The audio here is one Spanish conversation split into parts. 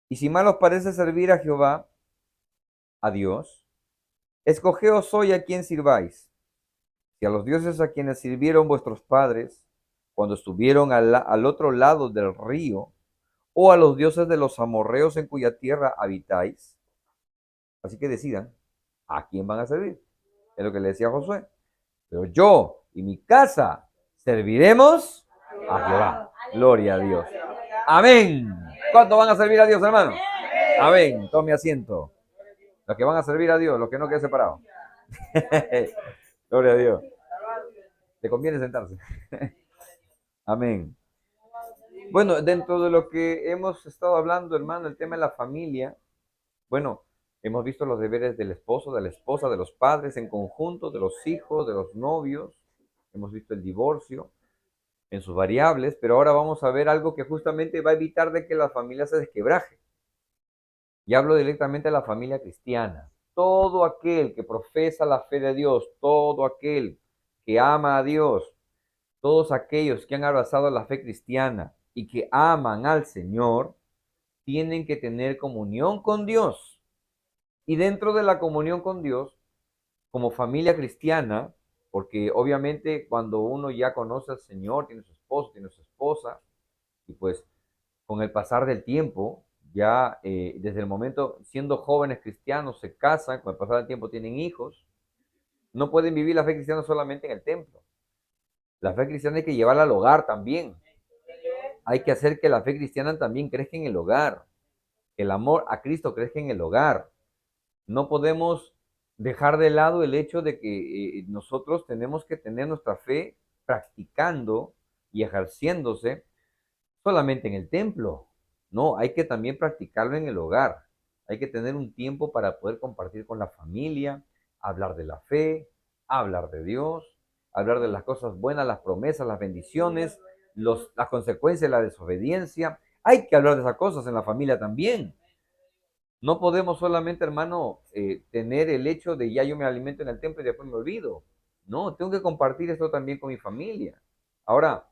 Y si mal os parece servir a Jehová, a Dios, escogeos hoy a quién sirváis, si a los dioses a quienes sirvieron vuestros padres cuando estuvieron al otro lado del río, o a los dioses de los amorreos en cuya tierra habitáis. Así que decidan a quién van a servir. Es lo que le decía Josué. Pero yo y mi casa serviremos a Jehová. Gloria a Dios. Amén. ¿Cuántos van a servir a Dios, hermano? Amén. Tome asiento. Los que van a servir a Dios, los que no queden separados. Gloria a Dios. Le conviene sentarse. Amén. Bueno, dentro de lo que hemos estado hablando, hermano, el tema de la familia, bueno, hemos visto los deberes del esposo, de la esposa, de los padres en conjunto, de los hijos, de los novios, hemos visto el divorcio en sus variables, pero ahora vamos a ver algo que justamente va a evitar de que la familia se desquebraje. Y hablo directamente de la familia cristiana. Todo aquel que profesa la fe de Dios, todo aquel que ama a Dios, todos aquellos que han abrazado la fe cristiana y que aman al Señor, tienen que tener comunión con Dios. Y dentro de la comunión con Dios, como familia cristiana, porque obviamente cuando uno ya conoce al Señor, tiene su esposo, tiene su esposa, y pues con el pasar del tiempo, ya desde el momento, siendo jóvenes cristianos, se casan, con el pasar del tiempo tienen hijos, no pueden vivir la fe cristiana solamente en el templo. La fe cristiana hay que llevarla al hogar también. Hay que hacer que la fe cristiana también crezca en el hogar, que el amor a Cristo crezca en el hogar. No podemos dejar de lado el hecho de que nosotros tenemos que tener nuestra fe practicando y ejerciéndose solamente en el templo. No, hay que también practicarlo en el hogar. Hay que tener un tiempo para poder compartir con la familia, hablar de la fe, hablar de Dios, hablar de las cosas buenas, las promesas, las bendiciones, las consecuencias de la desobediencia. Hay que hablar de esas cosas en la familia también. No podemos solamente, hermano, tener el hecho de ya yo me alimento en el templo y después me olvido. No, tengo que compartir esto también con mi familia. Ahora,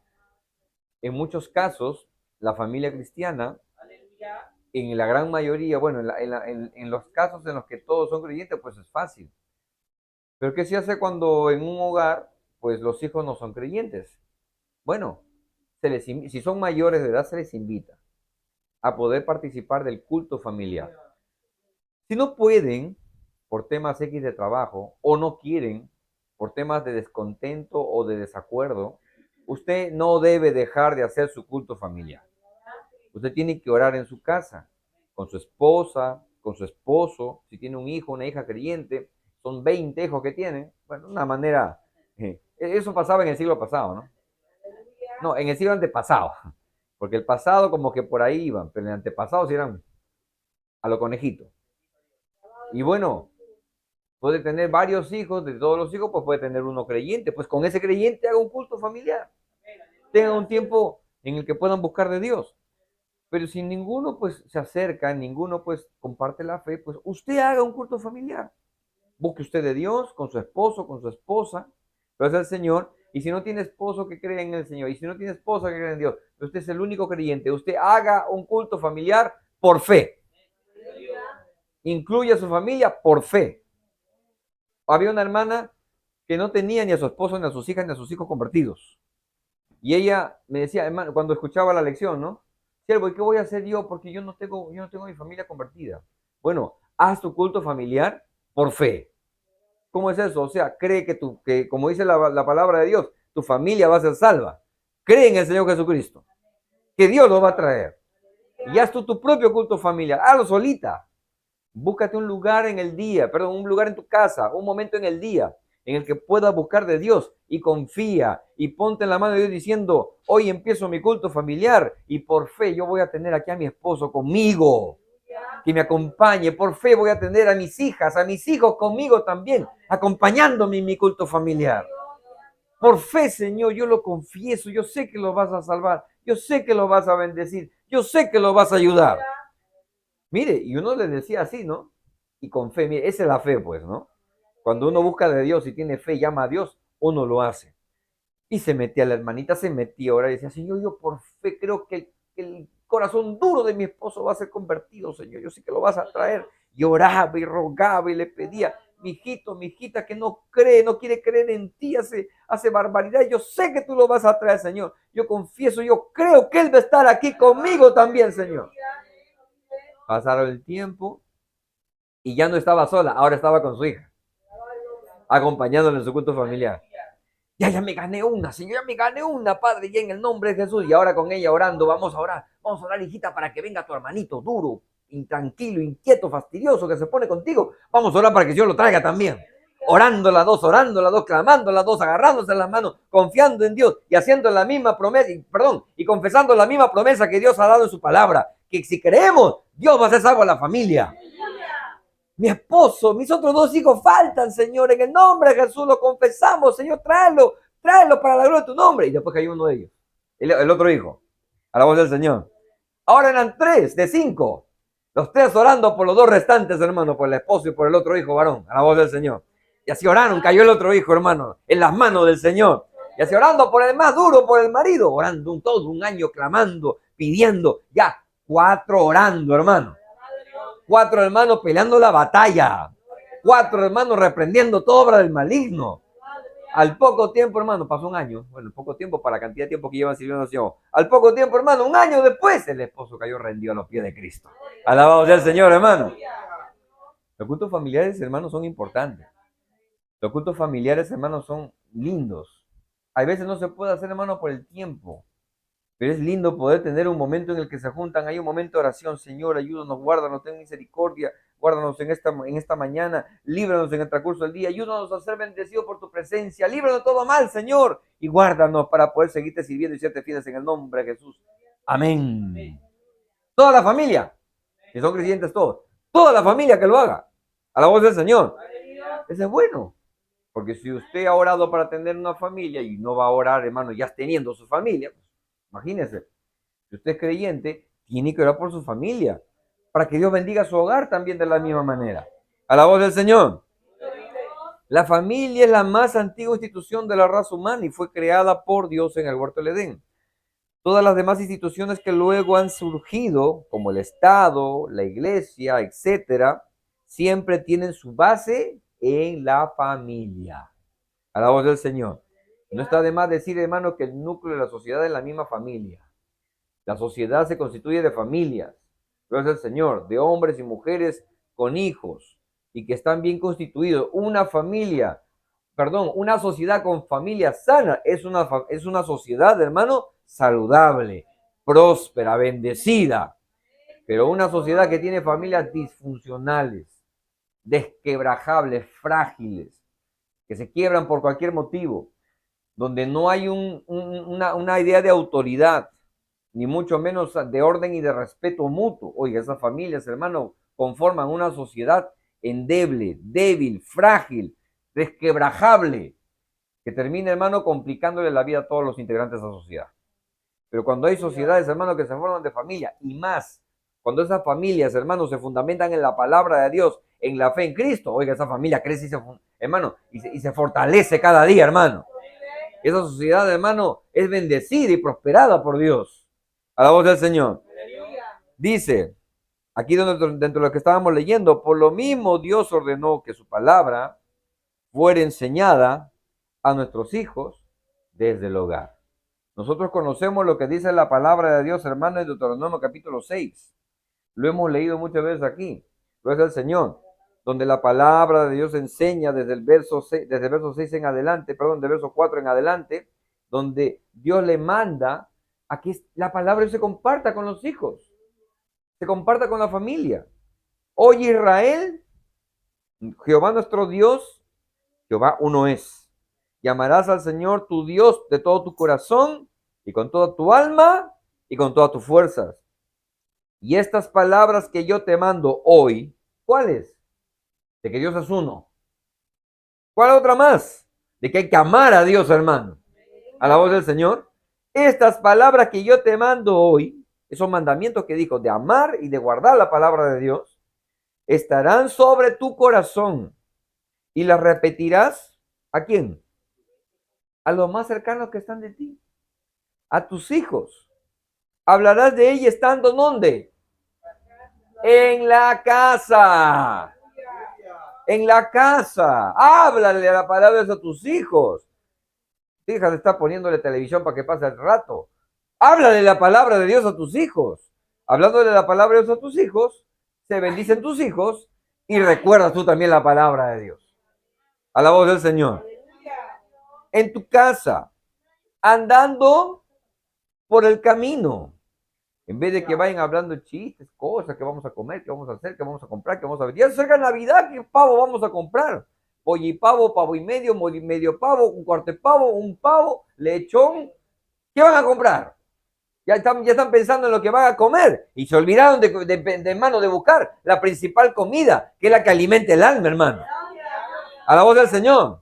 en muchos casos, la familia cristiana, en la gran mayoría, bueno, en los casos en los que todos son creyentes, pues es fácil. Pero ¿qué se hace cuando en un hogar, pues los hijos no son creyentes? Bueno, si son mayores de edad, se les invita a poder participar del culto familiar. Si no pueden, por temas X de trabajo, o no quieren, por temas de descontento o de desacuerdo, usted no debe dejar de hacer su culto familiar. Usted tiene que orar en su casa, con su esposa, con su esposo, si tiene un hijo, una hija creyente, son 20 hijos que tienen, bueno, una manera, eso pasaba en el siglo pasado, ¿no? No, en el siglo antepasado, porque el pasado como que por ahí iban, pero el antepasado sí eran a lo conejito. Y bueno, puede tener varios hijos, de todos los hijos, pues puede tener uno creyente, pues con ese creyente haga un culto familiar, tenga un tiempo en el que puedan buscar de Dios. Pero si ninguno pues se acerca, ninguno pues comparte la fe, pues usted haga un culto familiar. Busque usted de Dios con su esposo, con su esposa, pero es el Señor. Y si no tiene esposo que cree en el Señor, y si no tiene esposa que cree en Dios, usted es el único creyente, usted haga un culto familiar por fe. Incluye a su familia por fe. Había una hermana que no tenía ni a su esposo, ni a sus hijas, ni a sus hijos convertidos. Y ella me decía, hermano, cuando escuchaba la lección, ¿no? Siervo, ¿y qué voy a hacer yo? Porque yo no tengo mi familia convertida. Bueno, haz tu culto familiar por fe. ¿Cómo es eso? O sea, cree que como dice la palabra de Dios, tu familia va a ser salva. Cree en el Señor Jesucristo, que Dios lo va a traer. Y haz tú tu propio culto familiar. Hazlo solita. Búscate un lugar en el día, perdón, un lugar en tu casa, un momento en el día en el que puedas buscar de Dios y confía y ponte en la mano de Dios diciendo, hoy empiezo mi culto familiar y por fe yo voy a tener aquí a mi esposo conmigo, que me acompañe, por fe voy a tener a mis hijas, a mis hijos conmigo también, acompañándome en mi culto familiar. Por fe, Señor, yo lo confieso, yo sé que lo vas a salvar, yo sé que lo vas a bendecir, yo sé que lo vas a ayudar. Mire, y uno le decía así, ¿no? Y con fe, mire, esa es la fe, pues, ¿no? Cuando uno busca de Dios y tiene fe y llama a Dios, uno lo hace. Y se metía, la hermanita se metía ahora y decía, Señor, yo por fe creo que corazón duro de mi esposo va a ser convertido, Señor. Yo sé que lo vas a traer. Y oraba y rogaba y le pedía, mi hijito, mi hijita que no cree, no quiere creer en ti, hace barbaridad. Yo sé que tú lo vas a traer, Señor. Yo confieso, yo creo que Él va a estar aquí conmigo también, Señor. Pasaron el tiempo y ya no estaba sola, ahora estaba con su hija, acompañándole en su culto familiar. Ya me gané una, Señor, ya me gané una, Padre, ya en el nombre de Jesús. Y ahora con ella orando, vamos a orar, hijita, para que venga tu hermanito duro, intranquilo, inquieto, fastidioso, que se pone contigo. Vamos a orar para que Dios lo traiga también. Orando las dos, clamando las dos, agarrándose las manos, confiando en Dios y haciendo la misma promesa, y confesando la misma promesa que Dios ha dado en su palabra, que si creemos, Dios va a hacer salvo a la familia. Mi esposo, mis otros dos hijos faltan, Señor, en el nombre de Jesús lo confesamos, Señor, tráelo para la gloria de tu nombre. Y después cayó uno de ellos, el otro hijo, a la voz del Señor. Ahora eran 3 de 5, los 3 orando por los 2 restantes, hermano, por el esposo y por el otro hijo varón, a la voz del Señor. Y así oraron, cayó el otro hijo, hermano, en las manos del Señor. Y así orando por el más duro, por el marido, orando todo un año, clamando, pidiendo, ya 4 orando, hermano. 4 hermanos peleando la batalla. 4 hermanos reprendiendo toda obra del maligno. Al poco tiempo, hermano, pasó un año. Bueno, poco tiempo para la cantidad de tiempo que llevan sirviendo al Señor. Al poco tiempo, hermano, un año después, el esposo cayó rendido a los pies de Cristo. Alabado sea el Señor, hermano. Los cultos familiares, hermanos, son importantes. Los cultos familiares, hermanos, son lindos. A veces no se puede hacer, hermano, por el tiempo. Pero es lindo poder tener un momento en el que se juntan, hay un momento de oración. Señor, ayúdanos, guárdanos, ten misericordia, guárdanos en esta mañana, líbranos en el transcurso del día, ayúdanos a ser bendecidos por tu presencia, líbranos de todo mal, Señor, y guárdanos para poder seguirte sirviendo y serte fieles en el nombre de Jesús. Amén. Toda la familia, que son creyentes todos, toda la familia que lo haga, a la voz del Señor. Eso es bueno, porque si usted ha orado para tener una familia y no va a orar, hermano, ya teniendo su familia, pues, imagínese, si usted es creyente, tiene que orar por su familia, para que Dios bendiga su hogar también de la misma manera. A la voz del Señor. La familia es la más antigua institución de la raza humana y fue creada por Dios en el huerto del Edén. Todas las demás instituciones que luego han surgido, como el Estado, la iglesia, etcétera, siempre tienen su base en la familia. A la voz del Señor. No está de más decir, hermano, que el núcleo de la sociedad es la misma familia. La sociedad se constituye de familias, gracias al Señor, de hombres y mujeres con hijos y que están bien constituidos. Una sociedad con familia sana es una sociedad, hermano, saludable, próspera, bendecida. Pero una sociedad que tiene familias disfuncionales, desquebrajables, frágiles, que se quiebran por cualquier motivo, donde no hay una idea de autoridad, ni mucho menos de orden y de respeto mutuo. Oiga, esas familias, hermano, conforman una sociedad endeble, débil, frágil, desquebrajable, que termina, hermano, complicándole la vida a todos los integrantes de esa sociedad. Pero cuando hay sociedades, hermano, que se forman de familia, y más, cuando esas familias, hermano, se fundamentan en la palabra de Dios, en la fe en Cristo, oiga, esa familia crece y se fortalece cada día, hermano. Esa sociedad, hermano, es bendecida y prosperada por Dios. A la voz del Señor. Dice, aquí dentro de lo que estábamos leyendo, por lo mismo Dios ordenó que su palabra fuera enseñada a nuestros hijos desde el hogar. Nosotros conocemos lo que dice la palabra de Dios, hermano, en Deuteronomio capítulo 6. Lo hemos leído muchas veces aquí. Gloria al Señor. Donde la palabra de Dios enseña desde el verso 6 en adelante, del verso 4 en adelante, donde Dios le manda a que la palabra se comparta con los hijos, se comparta con la familia. Oye Israel, Jehová nuestro Dios, Jehová uno es. Llamarás al Señor tu Dios de todo tu corazón y con toda tu alma y con todas tus fuerzas. Y estas palabras que yo te mando hoy, ¿cuáles? De que Dios es uno. ¿Cuál otra más? De que hay que amar a Dios, hermano. A la voz del Señor. Estas palabras que yo te mando hoy, esos mandamientos que dijo de amar y de guardar la palabra de Dios, estarán sobre tu corazón y las repetirás. ¿A quién? A los más cercanos que están de ti. A tus hijos. Hablarás de ella estando ¿dónde? En la casa. En la casa. Háblale la palabra a tus hijos. Hija, está poniéndole televisión para que pase el rato. Háblale la palabra de Dios a tus hijos. Hablándole la palabra de Dios a tus hijos, se bendicen tus hijos y recuerdas tú también la palabra de Dios. A la voz del Señor. En tu casa, andando por el camino. En vez de que vayan hablando chistes, cosas que vamos a comer, que vamos a hacer, que vamos a comprar, que vamos a ver. Ya se acerca Navidad, ¿qué pavo vamos a comprar? Pollo y pavo, pavo y medio pavo, un cuarto de pavo, un pavo, lechón. ¿Qué van a comprar? Ya están pensando en lo que van a comer y se olvidaron hermano, de buscar la principal comida, que es la que alimenta el alma, hermano. A la voz del Señor.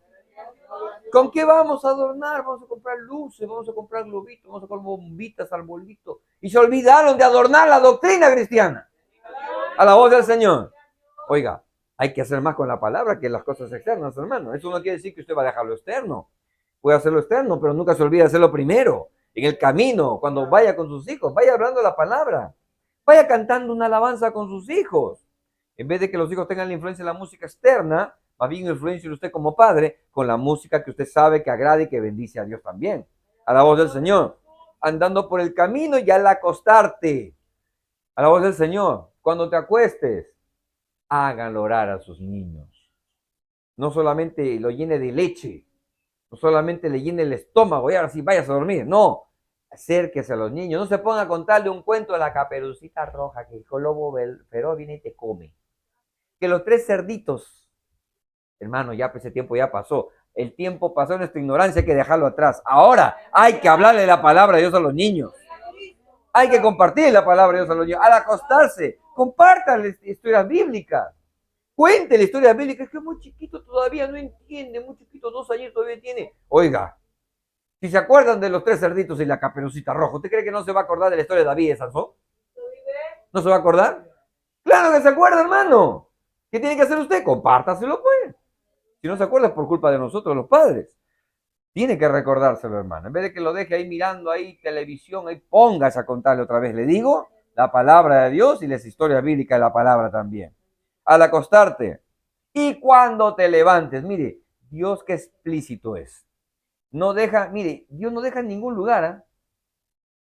¿Con qué vamos a adornar? Vamos a comprar luces, vamos a comprar globitos, vamos a comprar bombitas, arbolitos. Y se olvidaron de adornar la doctrina cristiana. A la voz del Señor. Oiga, hay que hacer más con la palabra que las cosas externas, hermano. Eso no quiere decir que usted va a dejarlo externo. Puede hacerlo externo, pero nunca se olvide de hacerlo primero. En el camino, cuando vaya con sus hijos, vaya hablando la palabra. Vaya cantando una alabanza con sus hijos. En vez de que los hijos tengan la influencia de la música externa, más bien influencia usted como padre con la música que usted sabe que agrada y que bendice a Dios también. A la voz del Señor. Andando por el camino y al acostarte. A la voz del Señor. Cuando te acuestes, háganlo orar a sus niños. No solamente lo llene de leche, no solamente le llene el estómago y ahora sí vayas a dormir. No, acérquese a los niños. No se ponga a contarle un cuento de la Caperucita Roja que el lobo feroz viene y te come. Que los 3 cerditos. Hermano, ya ese tiempo ya pasó. El tiempo pasó en nuestra ignorancia, hay que dejarlo atrás. Ahora hay que hablarle la palabra de Dios a los niños. Hay que compartir la palabra de Dios a los niños. Al acostarse, compártanle historias bíblicas. Cuente la historia bíblica. Es que es muy chiquito todavía, no entiende. Muy chiquito, 2 años todavía tiene. Oiga, si se acuerdan de los 3 cerditos y la Caperucita Roja, ¿usted cree que no se va a acordar de la historia de David y de Sansón? ¿No se va a acordar? Claro que se acuerda, hermano. ¿Qué tiene que hacer usted? Compártaselo, pues. Si no se acuerda es por culpa de nosotros, los padres. Tiene que recordárselo, hermano. En vez de que lo deje ahí mirando ahí televisión, ahí póngase a contarle otra vez. Le digo la palabra de Dios y las historias bíblicas de la palabra también. Al acostarte y cuando te levantes. Mire, Dios qué explícito es. No deja, mire, Dios no deja en ningún lugar, ¿eh?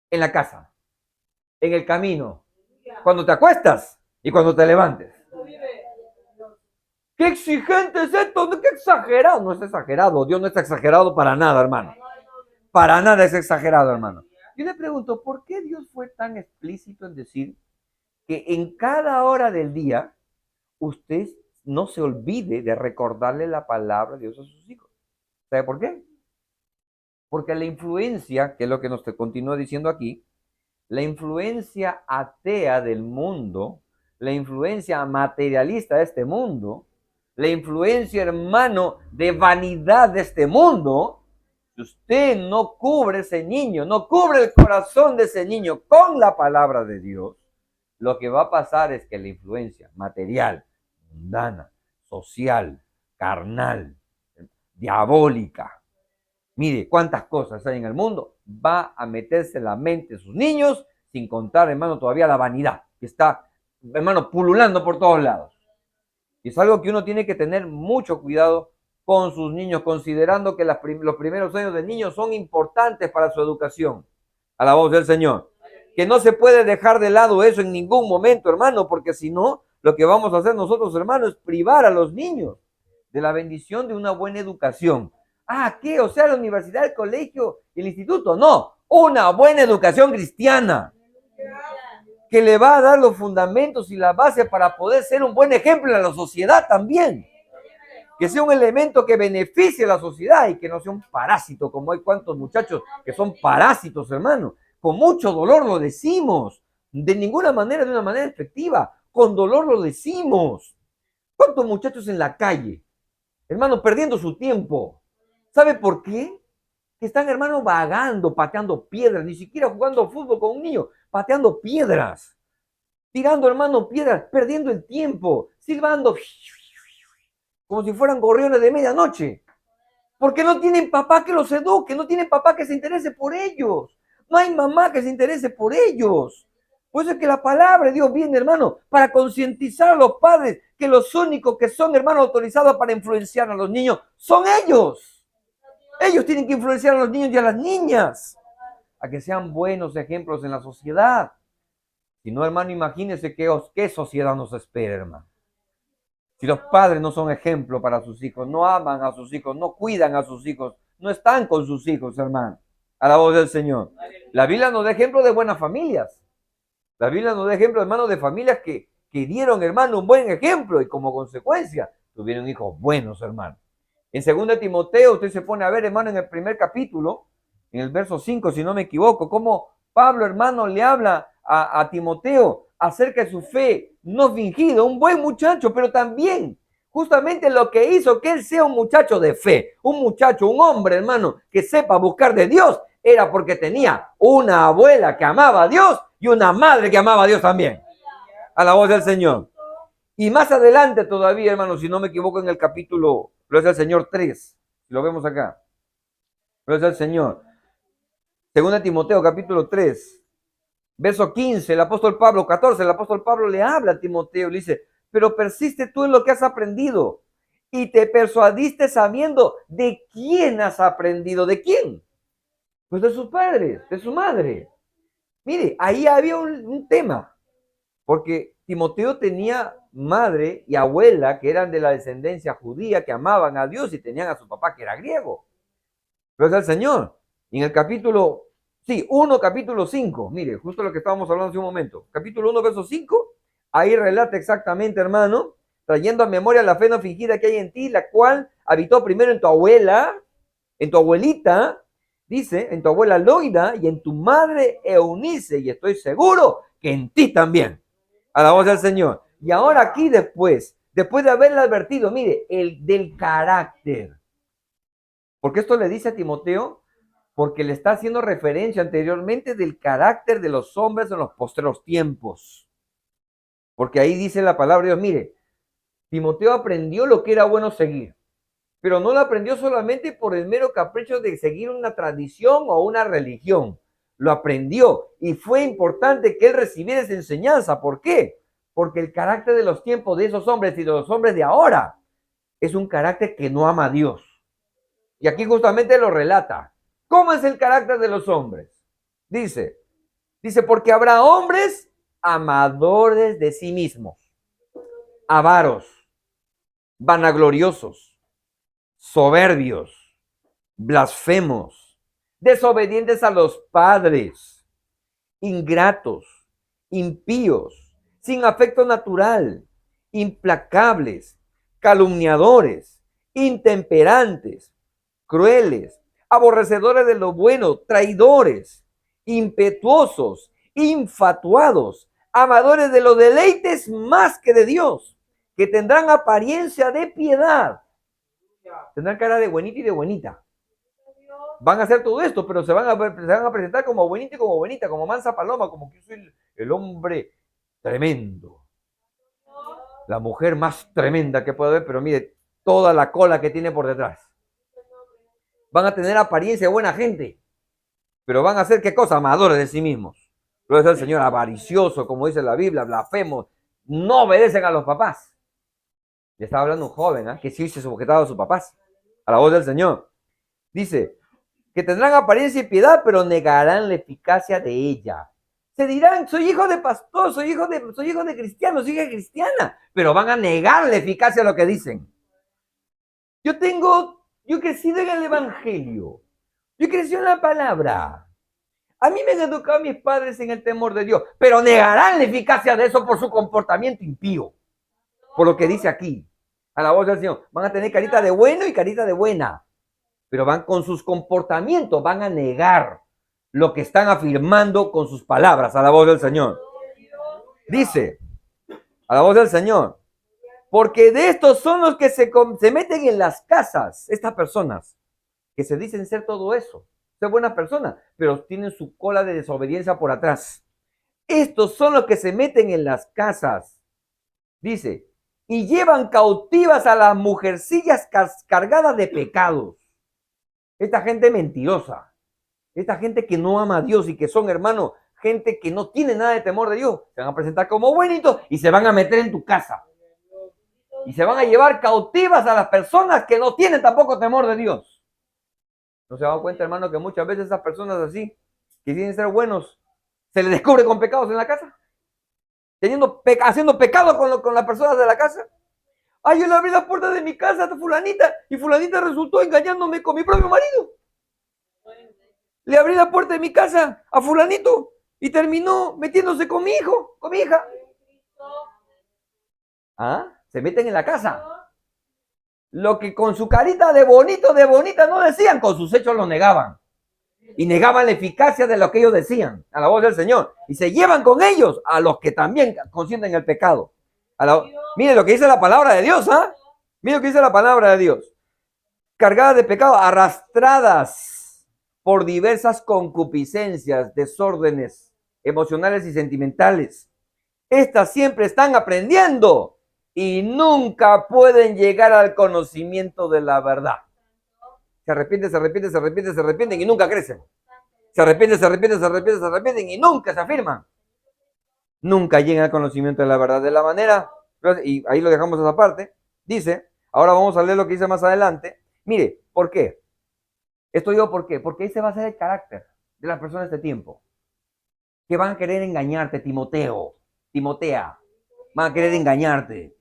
En la casa, en el camino, cuando te acuestas y cuando te levantes. ¡Qué exigente es esto! ¡Qué exagerado! No es exagerado. Dios no está exagerado para nada, hermano. Para nada es exagerado, hermano. Yo le pregunto, ¿por qué Dios fue tan explícito en decir que en cada hora del día usted no se olvide de recordarle la palabra de Dios a sus hijos? ¿Sabe por qué? Porque la influencia, que es lo que nos continúa diciendo aquí, la influencia atea del mundo, la influencia materialista de este mundo, la influencia, hermano, de vanidad de este mundo, si usted no cubre ese niño, no cubre el corazón de ese niño con la palabra de Dios, lo que va a pasar es que la influencia material, mundana, social, carnal, diabólica, mire cuántas cosas hay en el mundo, va a meterse en la mente de sus niños, sin contar, hermano, todavía la vanidad que está, hermano, pululando por todos lados. Y es algo que uno tiene que tener mucho cuidado con sus niños, considerando que los primeros años del niño son importantes para su educación. A la voz del Señor. Que no se puede dejar de lado eso en ningún momento, hermano, porque si no, lo que vamos a hacer nosotros, hermano, es privar a los niños de la bendición de una buena educación. Ah, ¿qué? O sea, la universidad, el colegio, el instituto. No, una buena educación cristiana. Que le va a dar los fundamentos y la base para poder ser un buen ejemplo en la sociedad también. Que sea un elemento que beneficie a la sociedad y que no sea un parásito, como hay cuantos muchachos que son parásitos, hermano. Con mucho dolor lo decimos. De ninguna manera, de una manera efectiva. Con dolor lo decimos. ¿Cuántos muchachos en la calle, hermano, perdiendo su tiempo? ¿Sabe por qué? Que están, hermano, vagando, pateando piedras, ni siquiera jugando fútbol con un niño, pateando piedras, tirando, hermano, piedras, perdiendo el tiempo, silbando, como si fueran gorriones de medianoche, porque no tienen papá que los eduque, no tienen papá que se interese por ellos, No hay mamá que se interese por ellos. Por eso es que la palabra de Dios viene, hermano, para concientizar a los padres que los únicos que son, hermano, autorizados para influenciar a los niños son ellos. Ellos tienen que influenciar a los niños y a las niñas a que sean buenos ejemplos en la sociedad. Si no, hermano, imagínense qué sociedad nos espera, hermano. Si los padres no son ejemplo para sus hijos, no aman a sus hijos, no cuidan a sus hijos, no están con sus hijos, hermano. A la voz del Señor. La Biblia nos da ejemplo de buenas familias. La Biblia nos da ejemplo, hermano, de familias que dieron, hermano, un buen ejemplo y como consecuencia tuvieron hijos buenos, hermano. En 2 Timoteo, usted se pone a ver, hermano, en el primer capítulo, en el verso 5, si no me equivoco, cómo Pablo, hermano, le habla a Timoteo acerca de su fe no fingida, un buen muchacho, pero también justamente lo que hizo que él sea un muchacho de fe, un muchacho, un hombre, hermano, que sepa buscar de Dios, era porque tenía una abuela que amaba a Dios y una madre que amaba a Dios también. A la voz del Señor. Y más adelante todavía, hermano, si no me equivoco, en el capítulo, gloria al Señor 3, lo vemos acá. Gloria al Señor. 2 Timoteo, capítulo 3, verso 15, el apóstol Pablo, 14, el apóstol Pablo le habla a Timoteo, le dice, pero persiste tú en lo que has aprendido y te persuadiste sabiendo de quién has aprendido. ¿De quién? Pues de sus padres, de su madre. Mire, ahí había un tema, porque Timoteo tenía madre y abuela que eran de la descendencia judía, que amaban a Dios y tenían a su papá que era griego. Gloria al Señor. Y en el capítulo, 1, capítulo 5, mire, justo lo que estábamos hablando hace un momento. Capítulo 1, verso 5, ahí relata exactamente, hermano, trayendo a memoria la fe no fingida que hay en ti, la cual habitó primero en tu abuela, en tu abuelita, dice, en tu abuela Loida y en tu madre Eunice, y estoy seguro que en ti también. A la voz del Señor. Y ahora aquí después de haberle advertido, mire, el del carácter. Porque esto le dice a Timoteo, porque le está haciendo referencia anteriormente del carácter de los hombres en los postreros tiempos. Porque ahí dice la palabra de Dios, mire, Timoteo aprendió lo que era bueno seguir, pero no lo aprendió solamente por el mero capricho de seguir una tradición o una religión. Lo aprendió y fue importante que él recibiera esa enseñanza. ¿Por qué? Porque el carácter de los tiempos de esos hombres y de los hombres de ahora es un carácter que no ama a Dios. Y aquí justamente lo relata. ¿Cómo es el carácter de los hombres? Dice, porque habrá hombres amadores de sí mismos, avaros, vanagloriosos, soberbios, blasfemos, desobedientes a los padres, ingratos, impíos, sin afecto natural, implacables, calumniadores, intemperantes, crueles, aborrecedores de lo bueno, traidores, impetuosos, infatuados, amadores de los deleites más que de Dios, que tendrán apariencia de piedad. Tendrán cara de buenita y de buenita. Van a hacer todo esto, pero se van a presentar como buenita y como buenita, como mansa paloma, como que yo soy el hombre tremendo. La mujer más tremenda que puede haber, pero mire toda la cola que tiene por detrás. Van a tener apariencia de buena gente, pero van a hacer ¿qué cosa? Amadores de sí mismos. Luego es el Señor avaricioso, como dice la Biblia, blasfemos, no obedecen a los papás. Le estaba hablando un joven, que sí se sujetaba a sus papás, a la voz del Señor. Dice, que tendrán apariencia y piedad, pero negarán la eficacia de ella. Se dirán, soy hijo de pastor, soy hijo de cristiano, soy hija cristiana, pero van a negar la eficacia de lo que dicen. Yo he crecido en el Evangelio, yo he crecido en la palabra. A mí me han educado mis padres en el temor de Dios, pero negarán la eficacia de eso por su comportamiento impío. Por lo que dice aquí, a la voz del Señor, van a tener carita de bueno y carita de buena, pero van con sus comportamientos, van a negar lo que están afirmando con sus palabras, a la voz del Señor. Dice, a la voz del Señor, porque de estos son los que se meten en las casas, estas personas, que se dicen ser todo eso, ser buenas personas, pero tienen su cola de desobediencia por atrás. Estos son los que se meten en las casas, dice, y llevan cautivas a las mujercillas cargadas de pecados. Esta gente mentirosa, Esta gente que no ama a Dios y que son, hermano, gente que no tiene nada de temor de Dios, se van a presentar como buenitos y se van a meter en tu casa. Y se van a llevar cautivas a las personas que no tienen tampoco temor de Dios. ¿No se dan cuenta, hermano, que muchas veces esas personas así, que quieren ser buenos, se les descubre con pecados en la casa? Haciendo pecado con las personas de la casa. Ay, yo le abrí la puerta de mi casa a fulanita y fulanita resultó engañándome con mi propio marido. Le abrí la puerta de mi casa a fulanito y terminó metiéndose con mi hijo, con mi hija. ¿Ah? Se meten en la casa. Lo que con su carita de bonito, de bonita no decían, con sus hechos lo negaban. Y negaban la eficacia de lo que ellos decían, a la voz del Señor. Y se llevan con ellos a los que también consienten el pecado. Mire lo que dice la palabra de Dios, ¿ah? Mire lo que dice la palabra de Dios. Cargadas de pecado, arrastradas por diversas concupiscencias, desórdenes emocionales y sentimentales. Estas siempre están aprendiendo y nunca pueden llegar al conocimiento de la verdad. Se arrepienten y nunca crecen. Se arrepienten y nunca se afirman. Nunca llegan al conocimiento de la verdad. De la manera, y ahí lo dejamos esa parte, dice, ahora vamos a leer lo que dice más adelante. Mire, ¿por qué? Esto digo ¿por qué? Porque ese va a ser el carácter de las personas de este tiempo. Que van a querer engañarte, Timotea. Van a querer engañarte.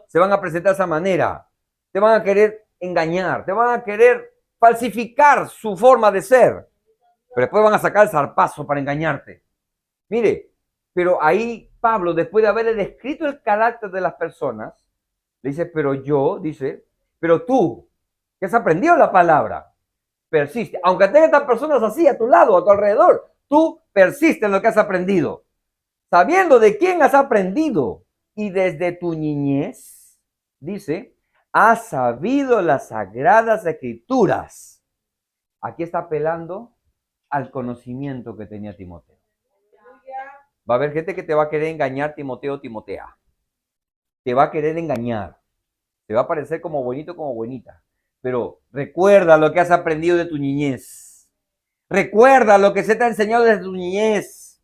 Se van a presentar de esa manera. Te van a querer engañar. Te van a querer falsificar su forma de ser. Pero después van a sacar el zarpazo para engañarte. Mire, pero ahí Pablo, después de haberle descrito el carácter de las personas, le dice, pero tú, que has aprendido la palabra, persiste. Aunque tengas estas personas así a tu lado, a tu alrededor, tú persiste en lo que has aprendido. Sabiendo de quién has aprendido y desde tu niñez, dice, has sabido las sagradas escrituras. Aquí está apelando al conocimiento que tenía Timoteo. Va a haber gente que te va a querer engañar, Timotea. Te va a querer engañar. Te va a parecer como bonito, como bonita. Pero recuerda lo que has aprendido de tu niñez. Recuerda lo que se te ha enseñado desde tu niñez.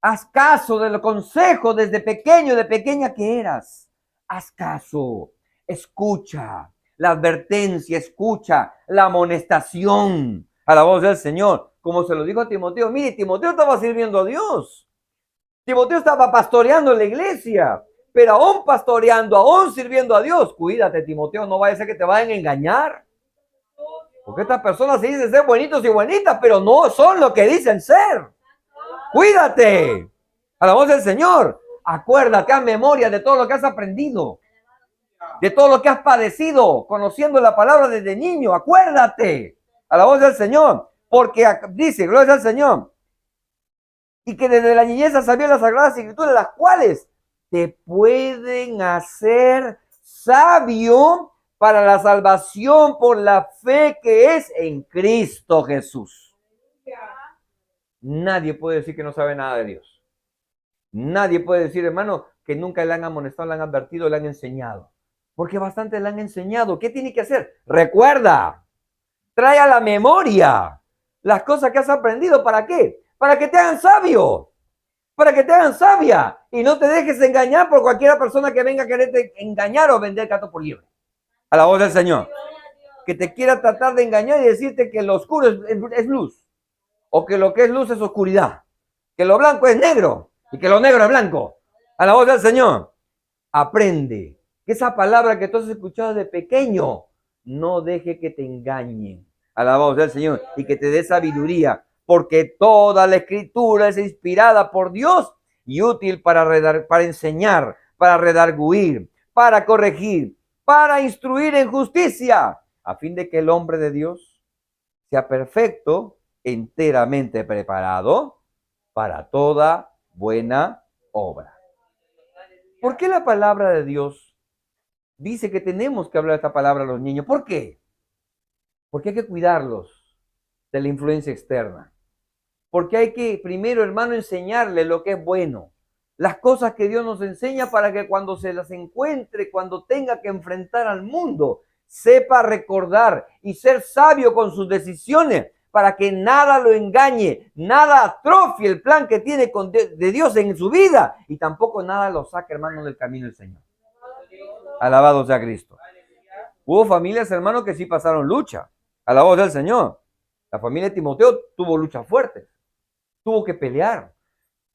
Haz caso de los consejos desde pequeño, de pequeña que eras. Haz caso. Escucha la advertencia, escucha la amonestación a la voz del Señor. Como se lo dijo a Timoteo. Mire, Timoteo estaba sirviendo a Dios. Timoteo estaba pastoreando en la iglesia, pero aún pastoreando, aún sirviendo a Dios. Cuídate, Timoteo, no vaya a ser que te vayan a engañar. Porque estas personas se dicen ser bonitos y bonitas, pero no son lo que dicen ser. Cuídate. A la voz del Señor. Acuérdate, haz memoria de todo lo que has aprendido. De todo lo que has padecido, conociendo la palabra desde niño. Acuérdate. A la voz del Señor. Porque dice, gloria al Señor. Y que desde la niñez sabían las sagradas escrituras, las cuales te pueden hacer sabio para la salvación por la fe que es en Cristo Jesús. Nadie puede decir que no sabe nada de Dios. Nadie puede decir, hermano, que nunca le han amonestado, le han advertido, le han enseñado. Porque bastante le han enseñado. ¿Qué tiene que hacer? Recuerda, trae a la memoria las cosas que has aprendido. ¿Para qué? Para que te hagan sabio, para que te hagan sabia y no te dejes engañar por cualquier persona que venga a quererte engañar o vender gato por liebre. A la voz del Señor. Que te quiera tratar de engañar y decirte que lo oscuro es luz, o que lo que es luz es oscuridad, que lo blanco es negro y que lo negro es blanco. A la voz del Señor. Aprende que esa palabra que tú has escuchado de pequeño, no deje que te engañen. A la voz del Señor y que te dé sabiduría. Porque toda la escritura es inspirada por Dios y útil para enseñar, para redarguir, para corregir, para instruir en justicia, a fin de que el hombre de Dios sea perfecto, enteramente preparado para toda buena obra. ¿Por qué la palabra de Dios dice que tenemos que hablar esta palabra a los niños? ¿Por qué? Porque hay que cuidarlos de la influencia externa. Porque hay que, primero, hermano, enseñarle lo que es bueno. Las cosas que Dios nos enseña para que cuando se las encuentre, cuando tenga que enfrentar al mundo, sepa recordar y ser sabio con sus decisiones para que nada lo engañe, nada atrofie el plan que tiene de Dios en su vida y tampoco nada lo saque, hermano, del camino del Señor. Alabado sea Cristo. Hubo familias, hermano, que sí pasaron lucha. Alabado sea el Señor. La familia de Timoteo tuvo luchas fuertes. Tuvo que pelear.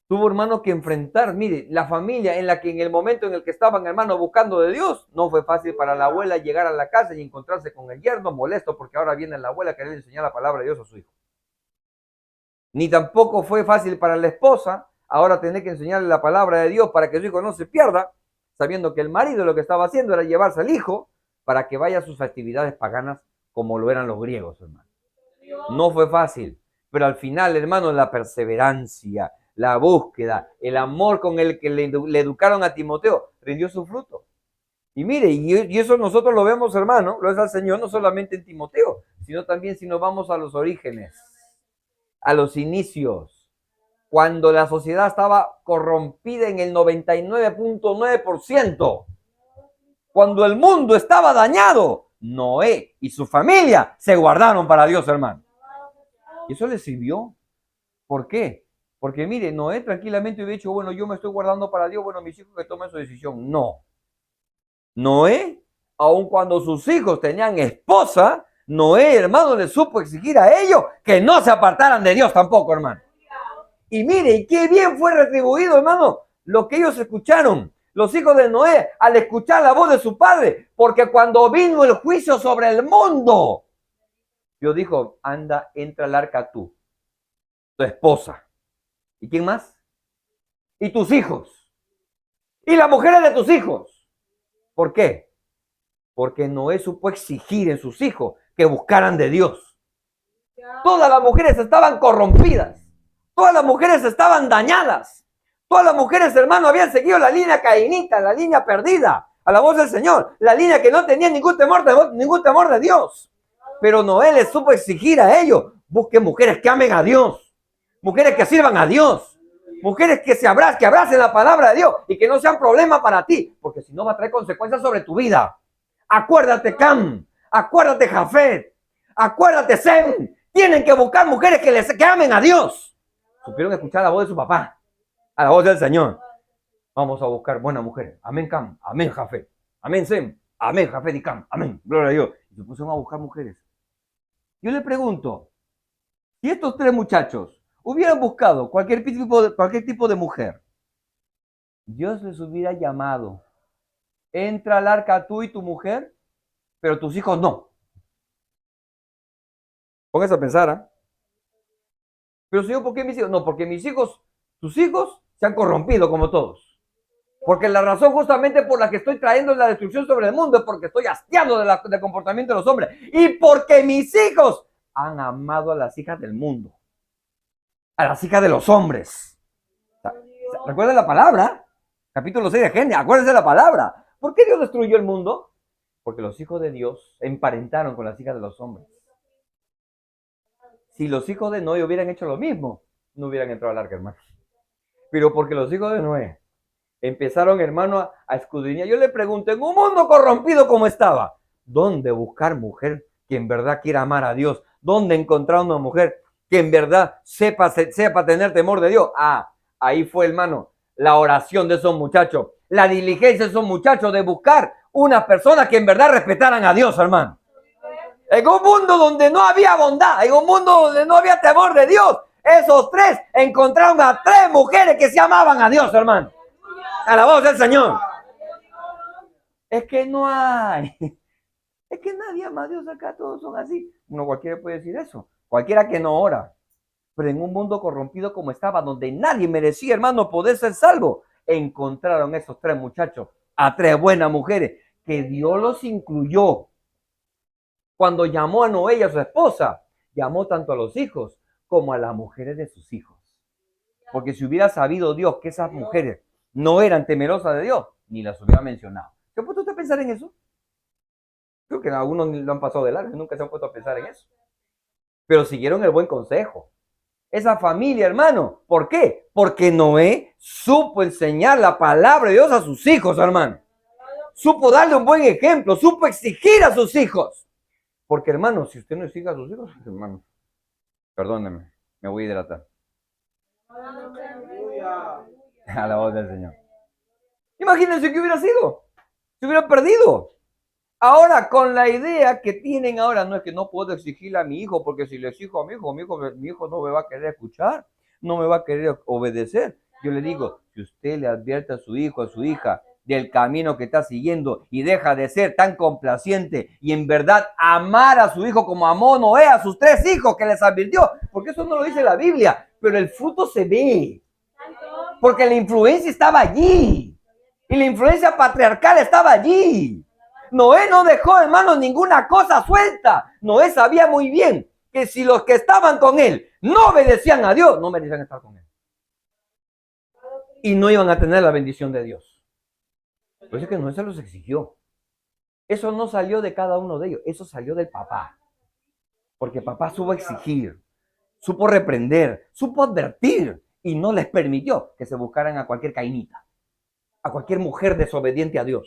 Tuvo, hermano, que enfrentar. Mire, la familia en la que en el momento en el que estaban, hermano, buscando de Dios, no fue fácil para la abuela llegar a la casa y encontrarse con el yerno molesto porque ahora viene la abuela a querer enseñar la palabra de Dios a su hijo. Ni tampoco fue fácil para la esposa ahora tener que enseñarle la palabra de Dios para que su hijo no se pierda, sabiendo que el marido lo que estaba haciendo era llevarse al hijo para que vaya a sus actividades paganas como lo eran los griegos, hermano. No fue fácil, pero al final, hermano, la perseverancia, la búsqueda, el amor con el que le educaron a Timoteo, rindió su fruto. Y mire, y eso nosotros lo vemos, hermano, lo es al Señor, no solamente en Timoteo, sino también si nos vamos a los orígenes, a los inicios, cuando la sociedad estaba corrompida en el 99.9%, cuando el mundo estaba dañado, Noé y su familia se guardaron para Dios, hermano. Y eso les sirvió. ¿Por qué? Porque mire, Noé tranquilamente hubiera dicho, bueno, yo me estoy guardando para Dios, bueno, mis hijos que tomen su decisión. No. Noé, aun cuando sus hijos tenían esposa, Noé, hermano, le supo exigir a ellos que no se apartaran de Dios tampoco, hermano. Y mire, y qué bien fue retribuido, hermano, lo que ellos escucharon. Los hijos de Noé, al escuchar la voz de su padre, porque cuando vino el juicio sobre el mundo, Dios dijo, anda, entra al arca tú, tu esposa. ¿Y quién más? Y tus hijos. Y las mujeres de tus hijos. ¿Por qué? Porque Noé supo exigir en sus hijos que buscaran de Dios. Todas las mujeres estaban corrompidas. Todas las mujeres estaban dañadas. Todas las mujeres, hermano, habían seguido la línea cainita, la línea perdida, a la voz del Señor, la línea que no tenía ningún temor de Dios. Pero Noé les supo exigir a ellos, busquen mujeres que amen a Dios, mujeres que sirvan a Dios, mujeres que abracen la palabra de Dios y que no sean problema para ti, porque si no va a traer consecuencias sobre tu vida. Acuérdate, Cam, acuérdate, Jafet, acuérdate, Sem, tienen que buscar mujeres que amen a Dios. Supieron escuchar la voz de su papá, a la voz del Señor. Vamos a buscar buenas mujeres. Amén, Cam, amén, Jafet, amén, Sem, amén, Jafet y Cam, amén, gloria a Dios. Y se pusieron a buscar mujeres. Yo le pregunto, si estos tres muchachos hubieran buscado cualquier tipo de mujer, Dios les hubiera llamado, entra al arca tú y tu mujer, pero tus hijos no. Póngase a pensar, ¿eh? Pero Señor, ¿por qué mis hijos? No, porque mis hijos, tus hijos, se han corrompido como todos. Porque la razón justamente por la que estoy trayendo la destrucción sobre el mundo es porque estoy hastiando del comportamiento de los hombres. Y porque mis hijos han amado a las hijas del mundo, a las hijas de los hombres. ¿Recuerden la palabra? Capítulo 6 de Génesis, acuérdense de la palabra. ¿Por qué Dios destruyó el mundo? Porque los hijos de Dios emparentaron con las hijas de los hombres. Si los hijos de Noé hubieran hecho lo mismo, no hubieran entrado al arca, hermano. Pero porque los hijos de Noé empezaron, hermano, a escudriñar. Yo le pregunto, en un mundo corrompido como estaba, ¿dónde buscar mujer que en verdad quiera amar a Dios? ¿Dónde encontrar una mujer que en verdad sepa tener temor de Dios? Ah, ahí fue, hermano, la oración de esos muchachos, la diligencia de esos muchachos de buscar unas personas que en verdad respetaran a Dios, hermano. En un mundo donde no había bondad, en un mundo donde no había temor de Dios, esos tres encontraron a tres mujeres que se amaban a Dios, hermano. A la voz del Señor. Es que no hay. Es que nadie ama a Dios acá, todos son así. Uno cualquiera puede decir eso. Cualquiera que no ora. Pero en un mundo corrompido como estaba, donde nadie merecía, hermano, poder ser salvo, encontraron esos tres muchachos a tres buenas mujeres que Dios los incluyó. Cuando llamó a Noé y a su esposa, llamó tanto a los hijos como a las mujeres de sus hijos. Porque si hubiera sabido Dios que esas mujeres no eran temerosas de Dios, ni las hubiera mencionado. ¿Se ha puesto usted a pensar en eso? Creo que algunos lo han pasado de largo, nunca se han puesto a pensar en eso. Pero siguieron el buen consejo. Esa familia, hermano, ¿por qué? Porque Noé supo enseñar la palabra de Dios a sus hijos, hermano. Supo darle un buen ejemplo, supo exigir a sus hijos. Porque, hermano, si usted no exige a sus hijos, hermano, Perdónenme, me voy a hidratar. A la voz del Señor. Imagínense qué hubiera sido. Se hubiera perdido. Ahora, con la idea que tienen ahora, no es que no puedo exigirle a mi hijo, porque si le exijo a mi hijo no me va a querer escuchar, no me va a querer obedecer. Yo le digo, si usted le advierte a su hijo, a su hija, del camino que está siguiendo y deja de ser tan complaciente y en verdad amar a su hijo como amó Noé a sus 3 hijos que les advirtió, porque eso no lo dice la Biblia, pero el fruto se ve, porque la influencia estaba allí y la influencia patriarcal estaba allí. Noé no dejó, hermano, ninguna cosa suelta. Noé sabía muy bien que si los que estaban con él no obedecían a Dios, no merecían estar con él. Y no iban a tener la bendición de Dios. Por eso es que Noé se los exigió. Eso no salió de cada uno de ellos, eso salió del papá. Porque papá supo exigir, supo reprender, supo advertir y no les permitió que se buscaran a cualquier cainita, a cualquier mujer desobediente a Dios.